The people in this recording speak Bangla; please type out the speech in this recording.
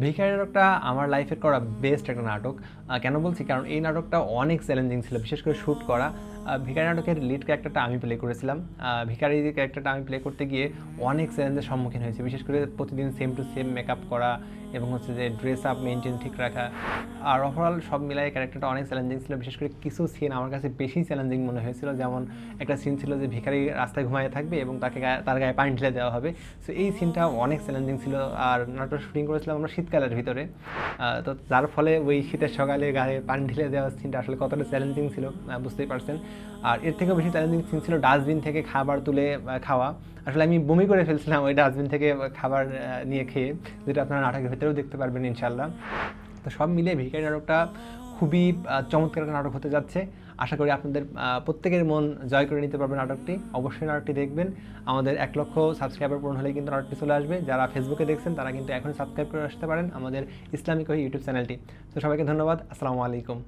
ভিখারি নাটকটা আমার লাইফের করা বেস্ট একটা নাটক। কেন বলছি, কারণ এই নাটকটা অনেক চ্যালেঞ্জিং ছিল, বিশেষ করে শ্যুট করা। ভিখারি নাটকের লিড ক্যারেক্টারটা আমি প্লে করেছিলাম। ভিখারি ক্যারেক্টারটা আমি প্লে করতে গিয়ে অনেক চ্যালেঞ্জের সম্মুখীন হয়েছি, বিশেষ করে প্রতিদিন সেম টু সেম মেকআপ করা এবং হচ্ছে যে ড্রেস আপ মেনটেন ঠিক রাখা। আর ওভারঅল সব মিলাই ক্যারেক্টারটা অনেক চ্যালেঞ্জিং ছিল। বিশেষ করে কিছু সিন আমার কাছে বেশি চ্যালেঞ্জিং মনে হয়েছিল, যেমন একটা সিন ছিল যে ভিখারি রাস্তায় ঘুমায় থাকবে এবং তার গায়ে পানি ঢেলে দেওয়া হবে। সো এই সিনটা অনেক চ্যালেঞ্জিং ছিল। আর নাটক শুটিং করেছিলাম আমরা শীতকালের ভিতরে। তো যার ফলে ওই শীতের সকালে গায়ে পানি ঢেলে দেওয়ার সিনটা আসলে কতটা চ্যালেঞ্জিং ছিল বুঝতেই পারছেন। আর এর থেকেও বেশি চ্যালেঞ্জিং সিন ছিল ডাস্টবিন থেকে খাবার তুলে খাওয়া। আসলে আমি বমি করে ফেলছিলাম ওই ডাস্টবিন থেকে খাবার নিয়ে খেয়ে, যেটা আপনারা নাটকের ভিতরেও দেখতে পারবেন ইনশাল্লাহ। তো সব মিলিয়ে ভিখারি নাটকটা খুবই চমৎকার একটা নাটক হতে যাচ্ছে। আশা করি আপনাদের প্রত্যেকের মন জয় করে নিতে পারবেন নাটকটি। অবশ্যই নাটকটি দেখবেন। আমাদের 1 লক্ষ সাবস্ক্রাইবার পূরণ হলেই কিন্তু নাটকটি চলে আসবে। যারা ফেসবুকে দেখছেন তারা কিন্তু এখনই সাবস্ক্রাইব করে আসতে পারেন আমাদের ইসলামিক ইউটিউব চ্যানেলটি। তো সবাইকে ধন্যবাদ। আসসালামু আলাইকুম।